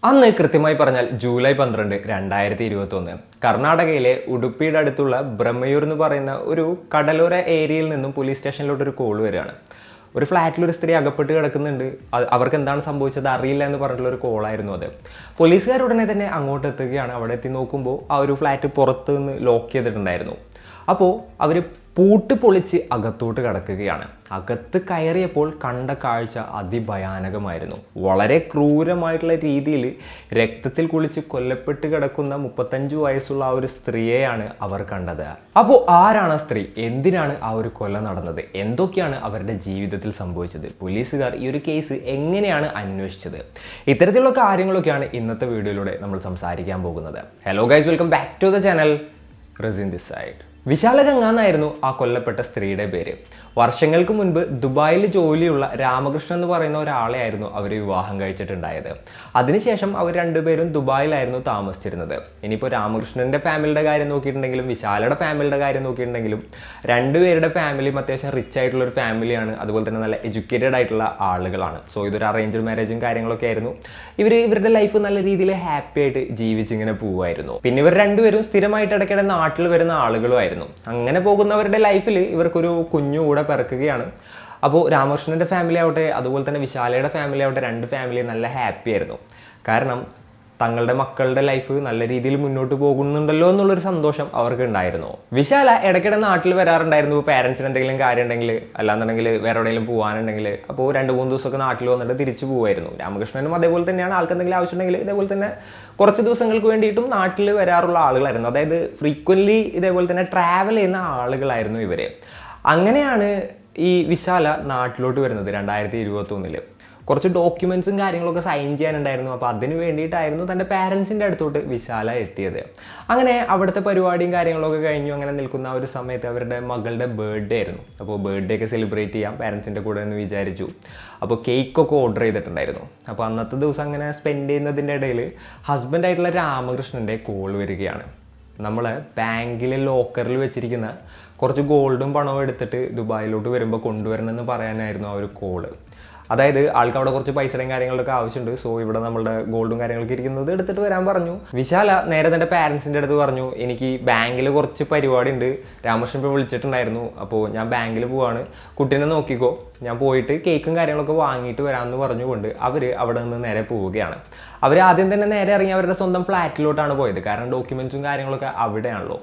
അന്ന് കൃത്യമായി പറഞ്ഞാൽ ജൂലൈ 12, 2021 കർണാടകയിലെ ഉടുപ്പിയുടെ അടുത്തുള്ള ബ്രഹ്മയൂർ എന്ന് പറയുന്ന ഒരു കടലോര ഏരിയയിൽ നിന്നും പോലീസ് സ്റ്റേഷനിലോട്ടൊരു കോൾ വരികയാണ്. ഒരു ഫ്ലാറ്റിൽ ഒരു സ്ത്രീ അകപ്പെട്ട് കിടക്കുന്നുണ്ട്, അവർക്ക് എന്താണ് സംഭവിച്ചത് അറിയില്ല എന്ന് പറഞ്ഞിട്ടുള്ള ഒരു കോളായിരുന്നു അത്. പോലീസുകാർ ഉടനെ തന്നെ അങ്ങോട്ട് എത്തുകയാണ്. അവിടെ എത്തി നോക്കുമ്പോൾ ആ ഒരു ഫ്ലാറ്റ് പുറത്ത് നിന്ന് ലോക്ക് ചെയ്തിട്ടുണ്ടായിരുന്നു. അപ്പോൾ അവർ പൂട്ട് പൊളിച്ച് അകത്തോട്ട് കിടക്കുകയാണ്. അകത്ത് കയറിയപ്പോൾ കണ്ട കാഴ്ച അതിഭയാനകമായിരുന്നു. വളരെ ക്രൂരമായിട്ടുള്ള രീതിയിൽ രക്തത്തിൽ കുളിച്ച് കൊല്ലപ്പെട്ട് കിടക്കുന്ന 35 വയസ്സുള്ള ആ ഒരു സ്ത്രീയെയാണ് അവർ കണ്ടത്. അപ്പോൾ ആരാണ് ആ സ്ത്രീ? എന്തിനാണ് ആ ഒരു കൊല നടന്നത്? എന്തൊക്കെയാണ് അവരുടെ ജീവിതത്തിൽ സംഭവിച്ചത്? പോലീസുകാർ ഈ ഒരു കേസ് എങ്ങനെയാണ് അന്വേഷിച്ചത്? ഇത്തരത്തിലുള്ള കാര്യങ്ങളൊക്കെയാണ് ഇന്നത്തെ വീഡിയോയിലൂടെ നമ്മൾ സംസാരിക്കാൻ പോകുന്നത്. Hello guys, welcome back to the channel. Razin this side. വിശാലഗംഗ എന്നായിരുന്നു ആ കൊല്ലപ്പെട്ട സ്ത്രീയുടെ പേര്. വർഷങ്ങൾക്ക് മുൻപ് ദുബായിൽ ജോലിയുള്ള രാമകൃഷ്ണൻ എന്ന് പറയുന്ന ഒരാളെ ആയിരുന്നു അവർ വിവാഹം കഴിച്ചിട്ടുണ്ടായത്. അതിനുശേഷം അവർ രണ്ടുപേരും ദുബായിലായിരുന്നു താമസിച്ചിരുന്നത്. ഇനിയിപ്പോൾ രാമകൃഷ്ണൻ്റെ ഫാമിലിയുടെ കാര്യം നോക്കിയിട്ടുണ്ടെങ്കിലും വിശാലയുടെ ഫാമിലിയുടെ കാര്യം നോക്കിയിട്ടുണ്ടെങ്കിലും രണ്ടുപേരുടെ ഫാമിലിയും അത്യാവശ്യം റിച്ച് ആയിട്ടുള്ള ഒരു ഫാമിലിയാണ്. അതുപോലെ തന്നെ നല്ല എഡ്യൂക്കേറ്റഡ് ആയിട്ടുള്ള ആളുകളാണ്. സോ ഇതൊരു അറേഞ്ച്ഡ് മാരേജും കാര്യങ്ങളൊക്കെ ആയിരുന്നു. ഇവരുടെ ലൈഫ് നല്ല രീതിയിൽ ഹാപ്പി ആയിട്ട് ജീവിച്ചിങ്ങനെ പോവുമായിരുന്നു. പിന്നെ ഇവർ രണ്ടുപേരും സ്ഥിരമായിട്ട് ഇടയ്ക്കിടെ നാട്ടിൽ വരുന്ന ആളുകളുമായിരുന്നു. അങ്ങനെ പോകുന്നവരുടെ ലൈഫിൽ ഇവർക്കൊരു കുഞ്ഞു കൂടെ പിറക്കുകയാണ്. അപ്പോൾ രാമകൃഷ്ണൻ്റെ ഫാമിലി ആവട്ടെ അതുപോലെ തന്നെ വിശാലയുടെ ഫാമിലി ആവട്ടെ, രണ്ട് ഫാമിലി നല്ല ഹാപ്പി ആയിരുന്നു. കാരണം തങ്ങളുടെ മക്കളുടെ ലൈഫ് നല്ല രീതിയിൽ മുന്നോട്ട് പോകുന്നുണ്ടല്ലോ എന്നുള്ളൊരു സന്തോഷം അവർക്ക് ഉണ്ടായിരുന്നു. വിശാല ഇടയ്ക്കിടെ നാട്ടിൽ വരാറുണ്ടായിരുന്നു. പേരൻസിന് എന്തെങ്കിലും കാര്യം ഉണ്ടെങ്കിൽ, അല്ലാന്നുണ്ടെങ്കിൽ വേറെ എവിടെയെങ്കിലും പോകാനുണ്ടെങ്കിൽ അപ്പോൾ 2-3 ദിവസമൊക്കെ നാട്ടിൽ വന്നിട്ട് തിരിച്ചു പോകുമായിരുന്നു. രാമകൃഷ്ണനും അതേപോലെ തന്നെയാണ്. ആൾക്ക് എന്തെങ്കിലും ആവശ്യമുണ്ടെങ്കിൽ ഇതേപോലെ തന്നെ കുറച്ച് ദിവസങ്ങൾക്ക് വേണ്ടിയിട്ടും നാട്ടിൽ വരാറുള്ള ആളുകളായിരുന്നു. അതായത് ഫ്രീക്വൻ്റ്ലി ഇതേപോലെ തന്നെ ട്രാവൽ ചെയ്യുന്ന ആളുകളായിരുന്നു ഇവർ. അങ്ങനെയാണ് ഈ വിശാല നാട്ടിലോട്ട് വരുന്നത് 2021. കുറച്ച് ഡോക്യുമെൻറ്റ്സും കാര്യങ്ങളൊക്കെ സൈൻ ചെയ്യാനുണ്ടായിരുന്നു. അപ്പോൾ അതിന് വേണ്ടിയിട്ടായിരുന്നു തൻ്റെ പാരൻസിൻ്റെ അടുത്തോട്ട് വിശാല എത്തിയത്. അങ്ങനെ അവിടുത്തെ പരിപാടിയും കാര്യങ്ങളൊക്കെ കഴിഞ്ഞു. അങ്ങനെ നിൽക്കുന്ന ഒരു സമയത്ത് അവരുടെ മകളുടെ ബർത്ത്ഡേ ആയിരുന്നു. അപ്പോൾ ബർത്ത്ഡേ ഒക്കെ സെലിബ്രേറ്റ് ചെയ്യാം പാരൻസിൻ്റെ കൂടെ എന്ന് വിചാരിച്ചു. അപ്പോൾ കേക്കൊക്കെ ഓർഡർ ചെയ്തിട്ടുണ്ടായിരുന്നു. അപ്പോൾ അന്നത്തെ ദിവസം അങ്ങനെ സ്പെൻഡ് ചെയ്യുന്നതിൻ്റെ ഇടയിൽ ഹസ്ബൻഡായിട്ടുള്ള രാമകൃഷ്ണൻ്റെ കോൾ വരികയാണ്. നമ്മൾ ബാങ്കിലെ ലോക്കറിൽ വെച്ചിരിക്കുന്ന കുറച്ച് ഗോൾഡും പണവും എടുത്തിട്ട് ദുബായിലോട്ട് വരുമ്പോൾ കൊണ്ടുവരണമെന്ന് പറയാനായിരുന്നു ആ ഒരു കോള്. അതായത് ആൾക്ക് അവിടെ കുറച്ച് പൈസയും കാര്യങ്ങളൊക്കെ ആവശ്യമുണ്ട്. സോ ഇവിടെ നമ്മളുടെ ഗോൾഡും കാര്യങ്ങളൊക്കെ ഇരിക്കുന്നത് എടുത്തിട്ട് വരാൻ പറഞ്ഞു. വിശാല നേരെ തൻ്റെ പാരൻസിൻ്റെ അടുത്ത് പറഞ്ഞു, എനിക്ക് ബാങ്കിൽ കുറച്ച് പരിപാടി ഉണ്ട്, രാമകൃഷ്ണൻ ഇപ്പോൾ വിളിച്ചിട്ടുണ്ടായിരുന്നു, അപ്പോൾ ഞാൻ ബാങ്കിൽ പോവാണ്, കുട്ടീനെ നോക്കിക്കോ, ഞാൻ പോയിട്ട് കേക്കും കാര്യങ്ങളൊക്കെ വാങ്ങിയിട്ട് വരാമെന്ന് പറഞ്ഞുകൊണ്ട് അവർ അവിടെ നിന്ന് നേരെ പോവുകയാണ്. അവർ ആദ്യം തന്നെ നേരെ ഇറങ്ങി അവരുടെ സ്വന്തം ഫ്ലാറ്റിലോട്ടാണ് പോയത്. കാരണം ഡോക്യുമെൻറ്റ്സും കാര്യങ്ങളൊക്കെ അവിടെയാണല്ലോ.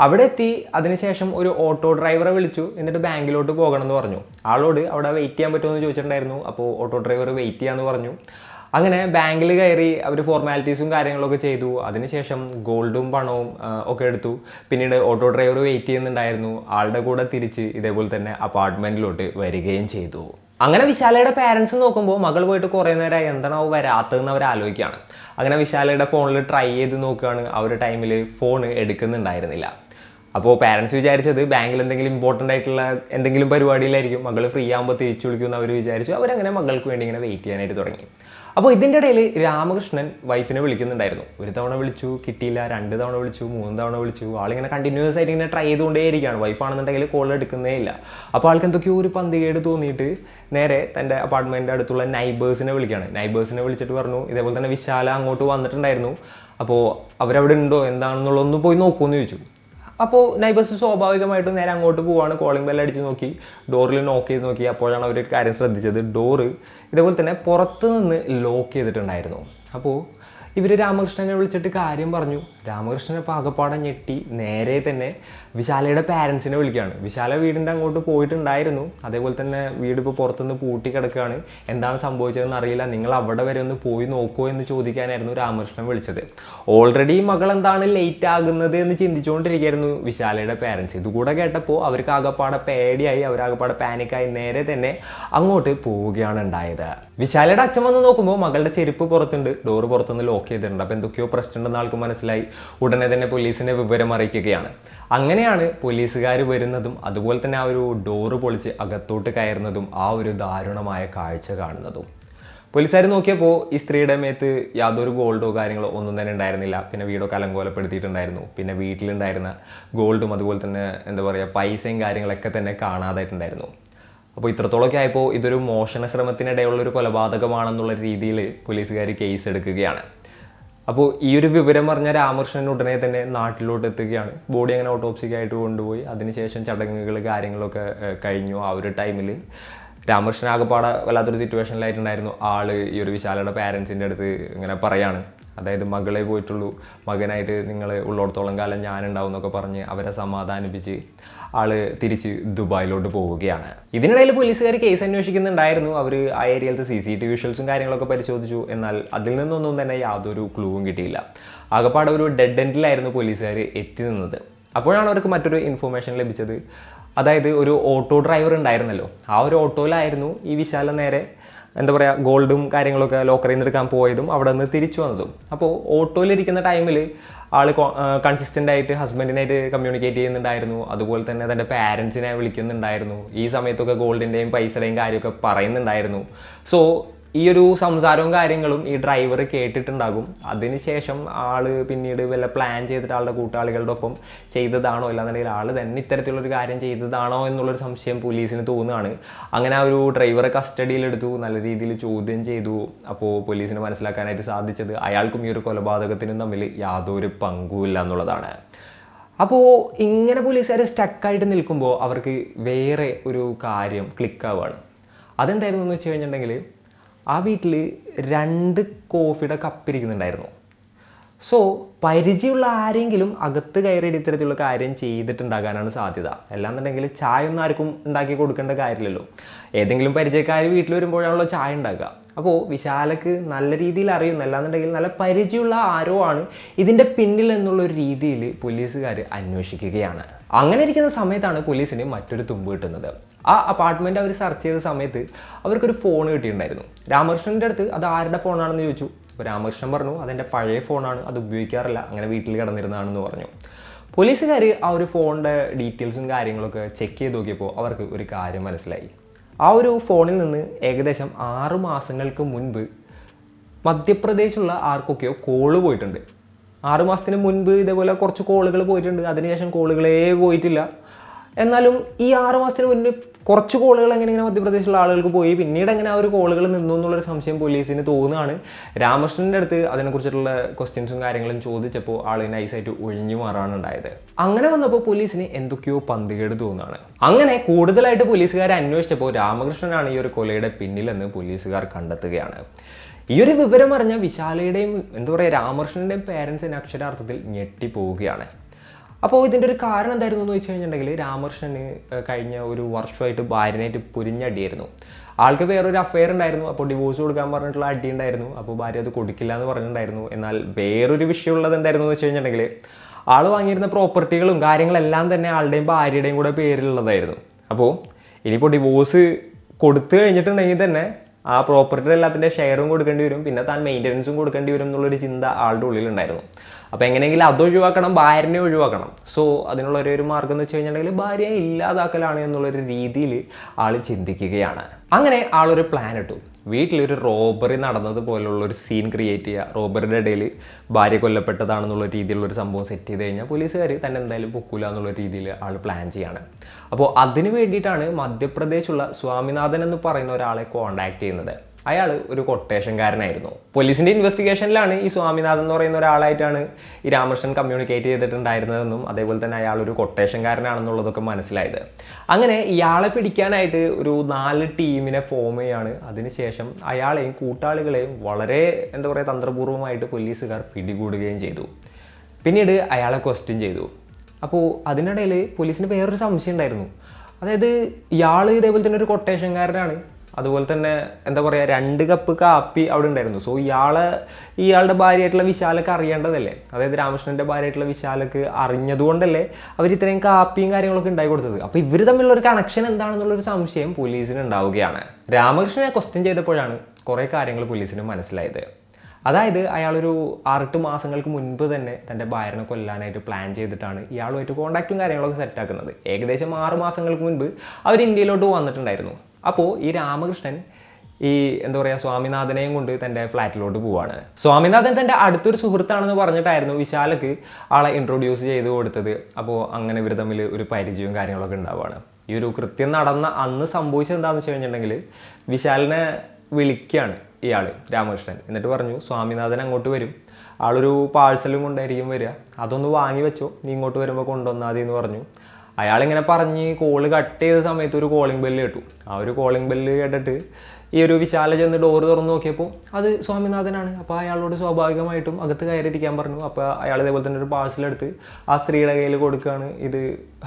അവിടെ എത്തി അതിനുശേഷം ഒരു ഓട്ടോ ഡ്രൈവറെ വിളിച്ചു. എന്നിട്ട് ബാങ്കിലോട്ട് പോകണം എന്ന് പറഞ്ഞു. ആളോട് അവിടെ വെയിറ്റ് ചെയ്യാൻ പറ്റുമോ എന്ന് ചോദിച്ചിട്ടുണ്ടായിരുന്നു. അപ്പോൾ ഓട്ടോ ഡ്രൈവർ വെയിറ്റ് ചെയ്യാമെന്ന് പറഞ്ഞു. അങ്ങനെ ബാങ്കിൽ കയറി അവർ ഫോർമാലിറ്റീസും കാര്യങ്ങളൊക്കെ ചെയ്തു. അതിനുശേഷം ഗോൾഡും പണവും ഒക്കെ എടുത്തു. പിന്നീട് ഓട്ടോ ഡ്രൈവർ വെയിറ്റ് ചെയ്യുന്നുണ്ടായിരുന്നു. ആളുടെ കൂടെ തിരിച്ച് ഇതേപോലെ തന്നെ അപ്പാർട്ട്മെൻറ്റിലോട്ട് വരികയും ചെയ്തു. അങ്ങനെ വിശാലയുടെ പാരൻസ് നോക്കുമ്പോൾ മകൾ പോയിട്ട് കുറേ നേരമായി, എന്താണോ വരാത്തതെന്ന് അവർ ആലോചിക്കുകയാണ്. അങ്ങനെ വിശാലയുടെ ഫോണിൽ ട്രൈ ചെയ്ത് നോക്കുകയാണ്. ആ ഒരു ടൈമിൽ ഫോൺ എടുക്കുന്നുണ്ടായിരുന്നില്ല. അപ്പോൾ പാരൻസ് വിചാരിച്ചത് ബാങ്കിൽ എന്തെങ്കിലും ഇമ്പോർട്ടൻ്റ് ആയിട്ടുള്ള എന്തെങ്കിലും പരിപാടിയിലായിരിക്കും, മകൾ ഫ്രീ ആകുമ്പോൾ തിരിച്ചു വിളിക്കുമെന്ന് അവർ വിചാരിച്ചു. അവരങ്ങനെ മകൾക്ക് വേണ്ടി ഇങ്ങനെ വെയിറ്റ് ചെയ്യാനായിട്ട് തുടങ്ങി. അപ്പോൾ ഇതിൻ്റെ ഇടയിൽ രാമകൃഷ്ണൻ വൈഫിനെ വിളിക്കുന്നുണ്ടായിരുന്നു. ഒരു തവണ വിളിച്ചു, കിട്ടിയില്ല. 2 തവണ വിളിച്ചു, 3 തവണ വിളിച്ചു. ആളിങ്ങനെ കണ്ടിന്യൂസ് ആയിട്ട് ഇങ്ങനെ ട്രൈ ചെയ്തുകൊണ്ടേയിരിക്കുകയാണ്. വൈഫാണെന്നുണ്ടെങ്കിൽ കോൾ എടുക്കുന്നേ ഇല്ല. അപ്പോൾ ആൾക്ക് എന്തൊക്കെയോ ഒരു പന്തികേട് തോന്നിയിട്ട് നേരെ തൻ്റെ അപ്പാർട്ട്മെൻറ്റിൻ്റെ അടുത്തുള്ള നൈബേഴ്സിനെ വിളിക്കുകയാണ്. നൈബേഴ്സിനെ വിളിച്ചിട്ട് പറഞ്ഞു, ഇതേപോലെ തന്നെ വിശാല അങ്ങോട്ട് വന്നിട്ടുണ്ടായിരുന്നു, അപ്പോൾ അവരവിടെ ഉണ്ടോ എന്താണെന്നുള്ളതൊന്ന് പോയി നോക്കുമെന്ന് ചോദിച്ചു. അപ്പോൾ നൈബേഴ്സ് സ്വാഭാവികമായിട്ടും നേരെ അങ്ങോട്ട് പോവാണ്. കോളിംഗ് ബെൽ അടിച്ച് നോക്കി, ഡോറിൽ നോക്ക് ചെയ്ത് നോക്കി. അപ്പോഴാണ് അവർ കാര്യം ശ്രദ്ധിച്ചത്, ഡോറ് ഇതേപോലെ തന്നെ പുറത്ത് നിന്ന് ലോക്ക് ചെയ്തിട്ടുണ്ടായിരുന്നു. അപ്പോൾ ഇവർ രാമകൃഷ്ണനെ വിളിച്ചിട്ട് കാര്യം പറഞ്ഞു. രാമകൃഷ്ണനെ പാകപ്പാടം ഞെട്ടി നേരെ തന്നെ വിശാലയുടെ പാരൻസിനെ വിളിക്കുകയാണ്. വിശാല വീടിൻ്റെ അങ്ങോട്ട് പോയിട്ടുണ്ടായിരുന്നു. അതേപോലെ തന്നെ വീട് ഇപ്പോൾ പുറത്തുനിന്ന് പൂട്ടി കിടക്കുകയാണ്, എന്താണ് സംഭവിച്ചതെന്ന് അറിയില്ല, നിങ്ങൾ അവിടെ വരെ ഒന്ന് പോയി നോക്കുമോ എന്ന് ചോദിക്കാനായിരുന്നു രാമകൃഷ്ണൻ വിളിച്ചത്. ഓൾറെഡി മകൾ എന്താണ് ലേറ്റ് ആകുന്നത് എന്ന് ചിന്തിച്ചുകൊണ്ടിരിക്കുകയായിരുന്നു വിശാലയുടെ പാരൻസ്. ഇതുകൂടെ കേട്ടപ്പോൾ അവർക്ക് ആകപ്പാടെ പേടിയായി, അവരാകപ്പാടെ പാനിക്കായി നേരെ തന്നെ അങ്ങോട്ട് പോവുകയാണ് ഉണ്ടായത്. വിശാലയുടെ അച്ഛൻ വന്ന് നോക്കുമ്പോൾ മകളുടെ ചെരുപ്പ് പുറത്തുണ്ട്, ഡോറ് പുറത്തുനിന്ന് ലോക്ക് ചെയ്തിട്ടുണ്ട്. അപ്പോൾ എന്തൊക്കെയോ പ്രശ്നമുണ്ടെന്ന് ആൾക്ക് മനസ്സിലായി. ഉടനെ തന്നെ പോലീസിനെ വിവരം അറിയിക്കുകയാണ്. അങ്ങനെയാണ് പോലീസുകാർ വരുന്നതും അതുപോലെ തന്നെ ആ ഒരു ഡോറ് പൊളിച്ച് അകത്തോട്ട് കയറുന്നതും ആ ഒരു ദാരുണമായ കാഴ്ച കാണുന്നതും. പോലീസുകാർ നോക്കിയപ്പോൾ ഈ സ്ത്രീയുടെ മേത്ത് യാതൊരു ഗോൾഡോ കാര്യങ്ങളോ ഒന്നും തന്നെ ഉണ്ടായിരുന്നില്ല. പിന്നെ വീടൊക്കെ അലങ്കോലപ്പെടുത്തിയിട്ടുണ്ടായിരുന്നു. പിന്നെ വീട്ടിലുണ്ടായിരുന്ന ഗോൾഡും അതുപോലെ തന്നെ എന്താ പറയുക പൈസയും കാര്യങ്ങളൊക്കെ തന്നെ കാണാതായിട്ടുണ്ടായിരുന്നു. അപ്പോൾ ഇത്രത്തോളമൊക്കെ ആയപ്പോൾ ഇതൊരു മോഷണ ശ്രമത്തിനിടെയുള്ളൊരു കൊലപാതകമാണെന്നുള്ള രീതിയിൽ പോലീസുകാർ കേസ് എടുക്കുകയാണ്. അപ്പോൾ ഈ ഒരു വിവരം പറഞ്ഞ രാമകൃഷ്ണൻ ഉടനെ തന്നെ നാട്ടിലോട്ട് എത്തുകയാണ്. ബോഡി അങ്ങനെ ഓട്ടോപ്സിക്കായിട്ട് കൊണ്ടുപോയി. അതിനുശേഷം ചടങ്ങുകൾ കാര്യങ്ങളൊക്കെ കഴിഞ്ഞു. ആ ഒരു ടൈമിൽ രാമകൃഷ്ണൻ ആകെപ്പാടെ വല്ലാത്തൊരു സിറ്റുവേഷനിലായിട്ടുണ്ടായിരുന്നു. ആള് ഈ ഒരു വിശാലയുടെ പാരൻസിൻ്റെ അടുത്ത് ഇങ്ങനെ പറയാണ്, അതായത് മകളെ പോയിട്ടുള്ളൂ, മകനായിട്ട് നിങ്ങൾ ഉള്ളിടത്തോളം കാലം ഞാനുണ്ടാവും എന്നൊക്കെ പറഞ്ഞ് അവരെ സമാധാനിപ്പിച്ച് ആള് തിരിച്ച് ദുബായിലോട്ട് പോവുകയാണ്. ഇതിനിടയിൽ പോലീസുകാർ കേസ് അന്വേഷിക്കുന്നുണ്ടായിരുന്നു. അവർ ആ ഏരിയയിലത്തെ CCTV വിഷ്വൽസും കാര്യങ്ങളൊക്കെ പരിശോധിച്ചു. എന്നാൽ അതിൽ നിന്നൊന്നും തന്നെ യാതൊരു ക്ലൂവും കിട്ടിയില്ല. ആകെപ്പാടെ ഒരു ഡെഡ് എൻഡിലായിരുന്നു പോലീസുകാർ എത്തി നിന്നത്. അപ്പോഴാണ് അവർക്ക് മറ്റൊരു ഇൻഫർമേഷൻ ലഭിച്ചത്. അതായത് ഒരു ഓട്ടോ ഡ്രൈവർ ഉണ്ടായിരുന്നല്ലോ, ആ ഒരു ഓട്ടോയിലായിരുന്നു ഈ വിശാല നേരെ എന്താ പറയുക ഗോൾഡും കാര്യങ്ങളൊക്കെ ലോക്കറിൽ നിന്ന് എടുക്കാൻ പോയതും അവിടെ നിന്ന് തിരിച്ചു വന്നതും. അപ്പോൾ ഓട്ടോയിലിരിക്കുന്ന ടൈമിൽ ആൾ കൺസിസ്റ്റൻ്റ് ആയിട്ട് ഹസ്ബൻഡിനായിട്ട് കമ്മ്യൂണിക്കേറ്റ് ചെയ്യുന്നുണ്ടായിരുന്നു. അതുപോലെ തന്നെ തൻ്റെ പാരൻസിനെ വിളിക്കുന്നുണ്ടായിരുന്നു. ഈ സമയത്തൊക്കെ ഗോൾഡിൻ്റെയും പൈസയുടെയും കാര്യമൊക്കെ പറയുന്നുണ്ടായിരുന്നു. സോ ഈ ഒരു സംസാരവും കാര്യങ്ങളും ഈ ഡ്രൈവർ കേട്ടിട്ടുണ്ടാകും. അതിനുശേഷം ആൾ പിന്നീട് വല്ല പ്ലാൻ ചെയ്തിട്ട് ആളുടെ കൂട്ടാളികളുടെ ഒപ്പം ചെയ്തതാണോ അല്ലാന്നുണ്ടെങ്കിൽ ആൾ തന്നെ ഇത്തരത്തിലുള്ളൊരു കാര്യം ചെയ്തതാണോ എന്നുള്ളൊരു സംശയം പോലീസിന് തോന്നുകയാണ്. അങ്ങനെ ആ ഒരു ഡ്രൈവറെ കസ്റ്റഡിയിലെടുത്തു, നല്ല രീതിയിൽ ചോദ്യം ചെയ്തു. അപ്പോൾ പോലീസിന് മനസ്സിലാക്കാനായിട്ട് സാധിച്ചത് അയാൾക്കും ഈ ഒരു കൊലപാതകത്തിനും തമ്മിൽ യാതൊരു പങ്കുമില്ല എന്നുള്ളതാണ്. അപ്പോൾ ഇങ്ങനെ പോലീസുകാർ സ്റ്റക്കായിട്ട് നിൽക്കുമ്പോൾ അവർക്ക് വേറെ ഒരു കാര്യം ക്ലിക്കാവുകയാണ്. അതെന്തായിരുന്നു എന്ന് വെച്ച് കഴിഞ്ഞിട്ടുണ്ടെങ്കിൽ ആ വീട്ടിൽ 2 കോഫിയുടെ കപ്പിരിക്കുന്നുണ്ടായിരുന്നു. സോ പരിചയമുള്ള ആരെങ്കിലും അകത്ത് കയറിയിട്ട് ഇത്തരത്തിലുള്ള കാര്യം ചെയ്തിട്ടുണ്ടാകാനാണ് സാധ്യത. അല്ലാന്നുണ്ടെങ്കിൽ ചായ ഒന്നും ആർക്കും ഉണ്ടാക്കി കൊടുക്കേണ്ട കാര്യമില്ലല്ലോ. ഏതെങ്കിലും പരിചയക്കാർ വീട്ടിൽ വരുമ്പോഴാണല്ലോ ചായ ഉണ്ടാക്കുക. അപ്പോൾ വിശാലക്ക് നല്ല രീതിയിൽ അറിയുന്നു, അല്ലാന്നുണ്ടെങ്കിൽ നല്ല പരിചയമുള്ള ആരോ ആണ് ഇതിൻ്റെ പിന്നിൽ എന്നുള്ളൊരു രീതിയിൽ പോലീസുകാർ അന്വേഷിക്കുകയാണ്. അങ്ങനെ ഇരിക്കുന്ന സമയത്താണ് പോലീസിന് മറ്റൊരു തുമ്പ് കിട്ടുന്നത്. ആ അപ്പാർട്ട്മെൻറ്റ് അവർ സെർച്ച് ചെയ്ത സമയത്ത് അവർക്കൊരു ഫോൺ കിട്ടിയിട്ടുണ്ടായിരുന്നു. രാമകൃഷ്ണൻ്റെ അടുത്ത് അത് ആരുടെ ഫോണാണെന്ന് ചോദിച്ചു. അപ്പോൾ രാമകൃഷ്ണൻ പറഞ്ഞു അതെൻ്റെ പഴയ ഫോണാണ്, അത് ഉപയോഗിക്കാറില്ല, അങ്ങനെ വീട്ടിൽ കിടന്നിരുന്നതാണെന്ന് പറഞ്ഞു. പോലീസുകാർ ആ ഒരു ഫോണിൻ്റെ ഡീറ്റെയിൽസും കാര്യങ്ങളൊക്കെ ചെക്ക് ചെയ്ത് നോക്കിയപ്പോൾ അവർക്ക് ഒരു കാര്യം മനസ്സിലായി. ആ ഒരു ഫോണിൽ നിന്ന് ഏകദേശം 6 മാസങ്ങൾക്ക് മുൻപ് മധ്യപ്രദേശുള്ള ആർക്കൊക്കെയോ കോള് പോയിട്ടുണ്ട്. 6 മാസത്തിന് മുൻപ് ഇതേപോലെ കുറച്ച് കോളുകൾ പോയിട്ടുണ്ട്. അതിനുശേഷം കോളുകളേ പോയിട്ടില്ല. എന്നാലും ഈ 6 മാസത്തിന് മുൻപ് കുറച്ച് കോളുകൾ എങ്ങനെ മധ്യപ്രദേശിലുള്ള ആളുകൾക്ക് പോയി, പിന്നീട് എങ്ങനെ ആ ഒരു കോളുകൾ നിന്നു എന്നുള്ളൊരു സംശയം പോലീസിന് തോന്നുകയാണ്. രാമകൃഷ്ണൻ്റെ അടുത്ത് അതിനെക്കുറിച്ചിട്ടുള്ള ക്വസ്റ്റ്യൻസും കാര്യങ്ങളും ചോദിച്ചപ്പോൾ ആൾ നൈസായിട്ട് ഒഴിഞ്ഞു മാറാനുണ്ടായത്. അങ്ങനെ വന്നപ്പോൾ പോലീസിന് എന്തൊക്കെയോ പന്തികേട് തോന്നുകയാണ്. അങ്ങനെ കൂടുതലായിട്ട് പോലീസുകാരെ അന്വേഷിച്ചപ്പോൾ രാമകൃഷ്ണനാണ് ഈ ഒരു കൊലയുടെ പിന്നിലെന്ന് പോലീസുകാർ കണ്ടെത്തുകയാണ്. ഈ ഒരു വിവരം അറിഞ്ഞ വിശാലയുടെയും എന്താ പറയുക രാമകൃഷ്ണൻ്റെയും പേരൻസിന് അക്ഷരാർത്ഥത്തിൽ ഞെട്ടിപ്പോവുകയാണ്. അപ്പോൾ ഇതിൻ്റെ ഒരു കാരണം എന്തായിരുന്നു എന്ന് വെച്ച് കഴിഞ്ഞിട്ടുണ്ടെങ്കിൽ രാമകൃഷ്ണന് കഴിഞ്ഞ ഒരു വർഷമായിട്ട് ഭാര്യനായിട്ട് പൊരിഞ്ഞടിയായിരുന്നു. ആൾക്ക് വേറൊരു അഫെയർ ഉണ്ടായിരുന്നു. അപ്പോൾ ഡിവോഴ്സ് കൊടുക്കാൻ പറഞ്ഞിട്ടുള്ള അടി ഉണ്ടായിരുന്നു. അപ്പോൾ ഭാര്യ അത് കൊടുക്കില്ല എന്ന് പറഞ്ഞിട്ടുണ്ടായിരുന്നു. എന്നാൽ വേറൊരു വിഷയമുള്ളത് എന്തായിരുന്നു എന്ന് വെച്ച് കഴിഞ്ഞിട്ടുണ്ടെങ്കിൽ ആൾ വാങ്ങിയിരുന്ന പ്രോപ്പർട്ടികളും കാര്യങ്ങളെല്ലാം തന്നെ ആളുടെയും ഭാര്യയുടെയും കൂടെ പേരിലുള്ളതായിരുന്നു. അപ്പോൾ ഇനിയിപ്പോൾ ഡിവോഴ്സ് കൊടുത്തു കഴിഞ്ഞിട്ടുണ്ടെങ്കിൽ തന്നെ ആ പ്രോപ്പർട്ടി എല്ലാത്തിൻ്റെ ഷെയറും കൊടുക്കേണ്ടി വരും, പിന്നെ താൻ മെയിൻ്റനൻസും കൊടുക്കേണ്ടി വരും എന്നുള്ളൊരു ചിന്ത ആളുടെ ഉള്ളിലുണ്ടായിരുന്നു. അപ്പോൾ എങ്ങനെയെങ്കിലും അത് ഒഴിവാക്കണം, ഭാര്യനെ ഒഴിവാക്കണം. സോ അതിനുള്ള ഒരു മാർഗ്ഗം എന്ന് വെച്ച് കഴിഞ്ഞിട്ടുണ്ടെങ്കിൽ ഭാര്യയെ ഇല്ലാതാക്കലാണ് എന്നുള്ളൊരു രീതിയിൽ ആൾ ചിന്തിക്കുകയാണ്. അങ്ങനെ ആളൊരു പ്ലാൻ ഇട്ടു. വീട്ടിലൊരു റോബറി നടന്നതുപോലുള്ളൊരു സീൻ ക്രിയേറ്റ് ചെയ്യുക. റോബറിയുടെ ഇടയിൽ ഭാര്യ കൊല്ലപ്പെട്ടതാണെന്നുള്ള രീതിയിലുള്ളൊരു സംഭവം സെറ്റ് ചെയ്ത് കഴിഞ്ഞാൽ പോലീസുകാർ തന്നെ എന്തായാലും പൊക്കൂല എന്നുള്ള രീതിയിൽ ആൾ പ്ലാൻ ചെയ്യാണ്. അപ്പോൾ അതിന് വേണ്ടിയിട്ടാണ് മധ്യപ്രദേശുള്ള സ്വാമിനാഥൻ എന്ന് പറയുന്ന ഒരാളെ കോൺടാക്ട് ചെയ്യുന്നത്. അയാൾ ഒരു കൊട്ടേഷൻകാരനായിരുന്നു. പോലീസിൻ്റെ ഇൻവെസ്റ്റിഗേഷനിലാണ് ഈ സ്വാമിനാഥൻ എന്ന് പറയുന്ന ഒരാളായിട്ടാണ് ഈ രാമകൃഷ്ണൻ കമ്മ്യൂണിക്കേറ്റ് ചെയ്തിട്ടുണ്ടായിരുന്നതെന്നും അതേപോലെ തന്നെ അയാൾ ഒരു കൊട്ടേഷൻകാരനാണെന്നുള്ളതൊക്കെ മനസ്സിലായത്. അങ്ങനെ ഇയാളെ പിടിക്കാനായിട്ട് ഒരു 4 ടീമിനെ ഫോം ചെയ്യാണ്. അതിനുശേഷം അയാളെയും കൂട്ടാളികളെയും വളരെ എന്താ പറയുക തന്ത്രപൂർവ്വമായിട്ട് പോലീസുകാർ പിടികൂടുകയും ചെയ്തു. പിന്നീട് അയാളെ ക്വസ്റ്റ്യൻ ചെയ്തു. അപ്പോൾ അതിനിടയിൽ പോലീസിന് വേറൊരു സംശയം ഉണ്ടായിരുന്നു. അതായത് ഇയാൾ ഇതേപോലെ തന്നെ ഒരു കൊട്ടേഷൻകാരനാണ്, അതുപോലെ തന്നെ എന്താ പറയുക 2 കപ്പ് കാപ്പി അവിടെ ഉണ്ടായിരുന്നു. സോ ഇയാളുടെ ഭാര്യയായിട്ടുള്ള വിശാലക്ക് അറിയേണ്ടതല്ലേ, അതായത് രാമകൃഷ്ണൻ്റെ ഭാര്യയായിട്ടുള്ള വിശാലക്ക് അറിഞ്ഞതുകൊണ്ടല്ലേ അവർ ഇത്രയും കാപ്പിയും കാര്യങ്ങളൊക്കെ ഉണ്ടായി കൊടുത്തത്. അപ്പോൾ ഇവർ തമ്മിലുള്ള ഒരു കണക്ഷൻ എന്താണെന്നുള്ളൊരു സംശയം പോലീസിന് ഉണ്ടാവുകയാണ്. രാമകൃഷ്ണനെ ക്വസ്റ്റ്യൻ ചെയ്തപ്പോഴാണ് കുറേ കാര്യങ്ങൾ പോലീസിന് മനസ്സിലായത്. അതായത് അയാളൊരു 6-8 മാസങ്ങൾക്ക് മുൻപ് തന്നെ തൻ്റെ ഭാര്യനെ കൊല്ലാനായിട്ട് പ്ലാൻ ചെയ്തിട്ടാണ് ഇയാളുമായിട്ട് കോൺടാക്റ്റും കാര്യങ്ങളൊക്കെ സെറ്റാക്കുന്നത്. ഏകദേശം 6 മാസങ്ങൾക്ക് മുൻപ് അവർ ഇന്ത്യയിലോട്ട് വന്നിട്ടുണ്ടായിരുന്നു. അപ്പോൾ ഈ രാമകൃഷ്ണൻ ഈ എന്താ പറയുക സ്വാമിനാഥനെയും കൊണ്ട് തൻ്റെ ഫ്ലാറ്റിലോട്ട് പോവാണ്. സ്വാമിനാഥൻ തൻ്റെ അടുത്തൊരു സുഹൃത്താണെന്ന് പറഞ്ഞിട്ടായിരുന്നു വിശാലക്ക് ആളെ ഇൻട്രൊഡ്യൂസ് ചെയ്ത് കൊടുത്തത്. അപ്പോൾ അങ്ങനെ ഇവർ തമ്മിൽ ഒരു പരിചയവും കാര്യങ്ങളൊക്കെ ഉണ്ടാവുകയാണ്. ഈ ഒരു കൃത്യം നടന്ന അന്ന് സംഭവിച്ചത് എന്താണെന്ന് വെച്ച് കഴിഞ്ഞിട്ടുണ്ടെങ്കിൽ വിശാലിനെ വിളിക്കുകയാണ് ഇയാൾ രാമകൃഷ്ണൻ. എന്നിട്ട് പറഞ്ഞു സ്വാമിനാഥൻ അങ്ങോട്ട് വരും, ആളൊരു പാഴ്സലും കൊണ്ടായിരിക്കും വരിക, അതൊന്ന് വാങ്ങി വെച്ചോ, നീ ഇങ്ങോട്ട് വരുമ്പോൾ കൊണ്ടുവന്നാൽ മതി എന്ന് പറഞ്ഞു. അയാളിങ്ങനെ പറഞ്ഞ് കോള് കട്ട് ചെയ്ത സമയത്ത് ഒരു കോളിംഗ് ബെല്ല് കേട്ടു. ആ ഒരു കോളിംഗ് ബെല്ല് കേട്ടിട്ട് ഈ ഒരു വിശാല ചെന്ന് ഡോറ് തുറന്ന് നോക്കിയപ്പോൾ അത് സ്വാമിനാഥനാണ്. അപ്പോൾ അയാളോട് സ്വാഭാവികമായിട്ടും അകത്ത് കയറിയിരിക്കാൻ പറഞ്ഞു. അപ്പോൾ അയാൾ ഇതേപോലെ തന്നെ ഒരു പാഴ്സലെടുത്ത് ആ സ്ത്രീയുടെ കയ്യിൽ കൊടുക്കുകയാണ്, ഇത്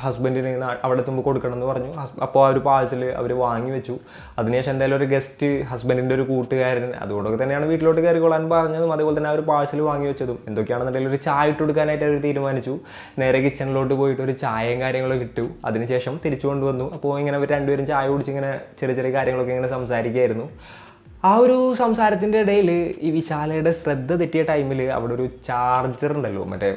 ഹസ്ബൻഡിന് അവിടെ എത്തുമ്പോൾ കൊടുക്കണം എന്ന് പറഞ്ഞു. അപ്പോൾ ആ ഒരു പാഴ്സൽ അവർ വാങ്ങി വെച്ചു. അതിനുശേഷം എന്തായാലും ഒരു ഗസ്റ്റ്, ഹസ്ബൻഡിൻ്റെ ഒരു കൂട്ടുകാരൻ, അതുകൊണ്ടൊക്കെ തന്നെയാണ് വീട്ടിലോട്ട് കയറിക്കൊള്ളാൻ പറഞ്ഞതും അതുപോലെ തന്നെ ആ ഒരു പാഴ്സൽ വാങ്ങി വെച്ചതും. എന്തൊക്കെയാണെന്നുണ്ടെങ്കിൽ ഒരു ചായ ഇട്ട് കൊടുക്കാനായിട്ട് അവർ തീരുമാനിച്ചു. നേരെ കിച്ചണിലോട്ട് പോയിട്ട് ഒരു ചായയും കാര്യങ്ങളൊക്കെ ഇട്ടു. അതിനുശേഷം തിരിച്ചു കൊണ്ടുവന്നു. അപ്പോൾ ഇങ്ങനെ അവർ രണ്ടുപേരും ചായ കുടിച്ച് ഇങ്ങനെ ചെറിയ ചെറിയ കാര്യങ്ങളൊക്കെ ഇങ്ങനെ സംസാരിക്കുകയായിരുന്നു. ആ ഒരു സംസാരത്തിൻ്റെ ഇടയിൽ ഈ വിശാലയുടെ ശ്രദ്ധ തെറ്റിയ ടൈമിൽ അവിടെ ഒരു ചാർജർ ഉണ്ടല്ലോ, മറ്റേ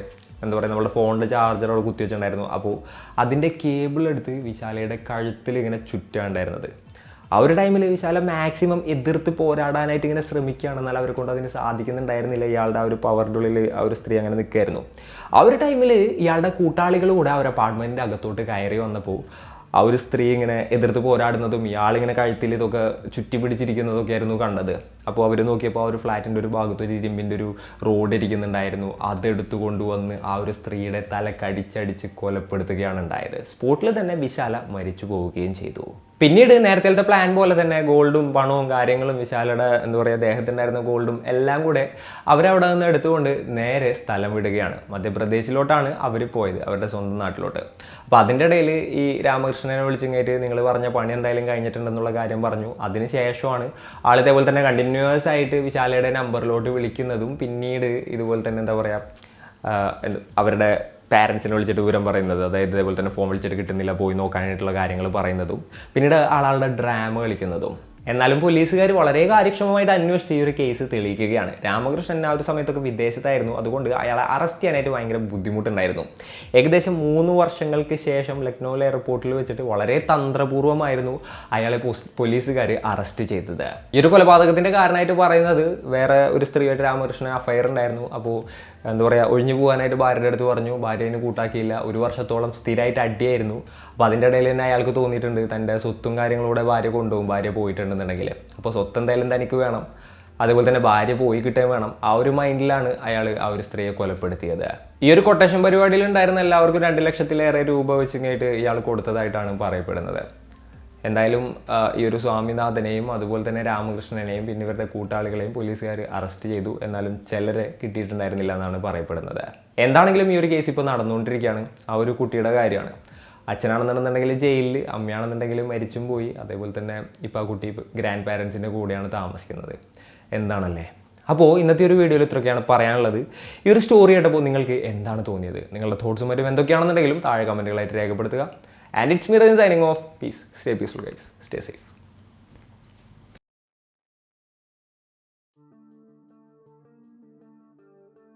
എന്താ പറയുക, നമ്മുടെ ഫോണിൻ്റെ ചാർജർ അവിടെ കുത്തി വെച്ചിട്ടുണ്ടായിരുന്നു. അപ്പോൾ അതിൻ്റെ കേബിൾ എടുത്ത് വിശാലയുടെ കഴുത്തിൽ ഇങ്ങനെ ചുറ്റാണ്ടായിരുന്നത്. ആ ഒരു ടൈമിൽ വിശാല മാക്സിമം എതിർത്ത് പോരാടാനായിട്ട് ഇങ്ങനെ ശ്രമിക്കുകയാണ്. എന്നാൽ അവരെ കൊണ്ട് അതിന് സാധിക്കുന്നുണ്ടായിരുന്നില്ല. ഇയാളുടെ ആ ഒരു പവറിൻ്റെ ഉള്ളിൽ ആ ഒരു സ്ത്രീ അങ്ങനെ നിൽക്കുകയായിരുന്നു. ആ ഒരു ടൈമിൽ ഇയാളുടെ കൂട്ടാളികൾ കൂടെ ആ ഒരു അപ്പാർട്ട്മെൻറ്റിൻ്റെ അകത്തോട്ട് കയറി വന്നപ്പോൾ ആ ഒരു സ്ത്രീ ഇങ്ങനെ എതിർത്ത് പോരാടുന്നതും ഇയാളിങ്ങനെ കഴുത്തിൽ ഇതൊക്കെ ചുറ്റി പിടിച്ചിരിക്കുന്നതൊക്കെ ആയിരുന്നു കണ്ടത്. അപ്പോൾ അവർ നോക്കിയപ്പോൾ ആ ഒരു ഫ്ലാറ്റിൻ്റെ ഒരു ഭാഗത്ത് ഒരു ഇരുമ്പിൻ്റെ ഒരു റോഡ് ഇരിക്കുന്നുണ്ടായിരുന്നു. അതെടുത്തു കൊണ്ടുവന്ന് ആ ഒരു സ്ത്രീയുടെ തല കടിച്ചടിച്ച് കൊലപ്പെടുത്തുകയാണ് ഉണ്ടായത്. സ്പോട്ടിൽ തന്നെ വിശാല മരിച്ചു പോവുകയും ചെയ്തു. പിന്നീട് നേരത്തെ പ്ലാൻ പോലെ തന്നെ ഗോൾഡും പണവും കാര്യങ്ങളും വിശാലയുടെ എന്താ പറയുക ദേഹത്തുണ്ടായിരുന്ന ഗോൾഡും എല്ലാം കൂടെ അവരവിടെ നിന്ന് എടുത്തുകൊണ്ട് നേരെ സ്ഥലം വിടുകയാണ്. മധ്യപ്രദേശിലോട്ടാണ് അവർ പോയത്, അവരുടെ സ്വന്തം നാട്ടിലോട്ട്. അപ്പോൾ അതിൻ്റെ ഇടയിൽ ഈ രാമകൃഷ്ണനെ വിളിച്ചിങ്ങേറ്റ് നിങ്ങൾ പറഞ്ഞ പണി എന്തായാലും കഴിഞ്ഞിട്ടുണ്ടെന്നുള്ള കാര്യം പറഞ്ഞു. അതിന് ശേഷമാണ് ആൾ ഇതേപോലെ തന്നെ കണ്ടിന്യൂസ് ആയിട്ട് വിശാലയുടെ നമ്പറിലോട്ട് വിളിക്കുന്നതും പിന്നീട് ഇതുപോലെ തന്നെ എന്താ പറയുക അവരുടെ പാരൻസിനെ വിളിച്ചിട്ട് വിവരം പറയുന്നത്, അതായത് ഇതേപോലെ തന്നെ ഫോൺ വിളിച്ചിട്ട് കിട്ടുന്നില്ല, പോയി നോക്കാനായിട്ടുള്ള കാര്യങ്ങൾ പറയുന്നതും പിന്നീട് ആളുടെ ഡ്രാമ കളിക്കുന്നതും. എന്നാലും പോലീസുകാർ വളരെ കാര്യക്ഷമമായിട്ട് അന്വേഷിച്ച് ഈ ഒരു കേസ് തെളിയിക്കുകയാണ്. രാമകൃഷ്ണൻ ആ ഒരു സമയത്തൊക്കെ വിദേശത്തായിരുന്നു, അതുകൊണ്ട് അയാളെ അറസ്റ്റ് ചെയ്യാനായിട്ട് ഭയങ്കര ബുദ്ധിമുട്ടുണ്ടായിരുന്നു. ഏകദേശം 3 വർഷങ്ങൾക്ക് ശേഷം ലക്നൗ എയർപോർട്ടിൽ വെച്ചിട്ട് വളരെ തന്ത്രപൂർവ്വമായിരുന്നു അയാളെ പോലീസുകാർ അറസ്റ്റ് ചെയ്തത്. ഈ ഒരു കൊലപാതകത്തിൻ്റെ കാരണമായിട്ട് പറയുന്നത് വേറെ ഒരു സ്ത്രീയായിട്ട് രാമകൃഷ്ണൻ അഫയർ ഉണ്ടായിരുന്നു. അപ്പോൾ എന്താ പറയുക, ഒഴിഞ്ഞു പോകാനായിട്ട് ഭാര്യയുടെ അടുത്ത് പറഞ്ഞു, ഭാര്യനെ കൂട്ടാക്കിയില്ല. 1 വർഷത്തോളം സ്ഥിരമായിട്ട് അടിയായിരുന്നു. അപ്പോൾ അതിൻ്റെ ഇടയിൽ തന്നെ അയാൾക്ക് തോന്നിയിട്ടുണ്ട് തൻ്റെ സ്വത്തും കാര്യങ്ങളൂടെ ഭാര്യ കൊണ്ടുപോകും, ഭാര്യ പോയിട്ടുണ്ടെന്നുണ്ടെങ്കിൽ. അപ്പോൾ സ്വത്ത് എന്തായാലും തനിക്ക് വേണം, അതുപോലെ തന്നെ ഭാര്യ പോയി കിട്ടാൻ വേണം. ആ ഒരു മൈൻഡിലാണ് അയാൾ ആ ഒരു സ്ത്രീയെ കൊലപ്പെടുത്തിയത്. ഈ ഒരു കൊട്ടേഷൻ പരിപാടിയിൽ ഉണ്ടായിരുന്ന എല്ലാവർക്കും 2 ലക്ഷത്തിലേറെ രൂപ വെച്ചിങ്ങായിട്ട് ഇയാൾ കൊടുത്തതായിട്ടാണ് പറയപ്പെടുന്നത്. എന്തായാലും ഈ ഒരു സ്വാമിനാഥനെയും അതുപോലെ തന്നെ രാമകൃഷ്ണനെയും പിന്നെ ഇവരുടെ കൂട്ടാളികളെയും പോലീസുകാർ അറസ്റ്റ് ചെയ്തു. എന്നാലും ചിലരെ കിട്ടിയിട്ടുണ്ടായിരുന്നില്ല എന്നാണ് പറയപ്പെടുന്നത്. എന്താണെങ്കിലും ഈ ഒരു കേസ് ഇപ്പോൾ നടന്നുകൊണ്ടിരിക്കുകയാണ്. ആ ഒരു കുട്ടിയുടെ കാര്യമാണ്. അച്ഛനാണെന്നുണ്ടെങ്കിൽ ജയിലിൽ, അമ്മയാണെന്നുണ്ടെങ്കിൽ മരിച്ചും പോയി. അതേപോലെ തന്നെ ഇപ്പോൾ ആ കുട്ടി ഗ്രാൻഡ് പാരൻസിൻ്റെ കൂടെയാണ് താമസിക്കുന്നത്. എന്താണല്ലേ. അപ്പോൾ ഇന്നത്തെ ഒരു വീഡിയോയിൽ ഇത്രയൊക്കെയാണ് പറയാനുള്ളത്. ഈ ഒരു സ്റ്റോറി കേട്ടപ്പോൾ നിങ്ങൾക്ക് എന്താണ് തോന്നിയത്? നിങ്ങളുടെ തോട്ട്സും മറ്റും എന്തൊക്കെയാണെന്നുണ്ടെങ്കിലും താഴെ കമൻറ്റുകളായിട്ട് രേഖപ്പെടുത്തുക. And it's me, Rajin, signing off. Peace. Stay peaceful, guys. Stay safe.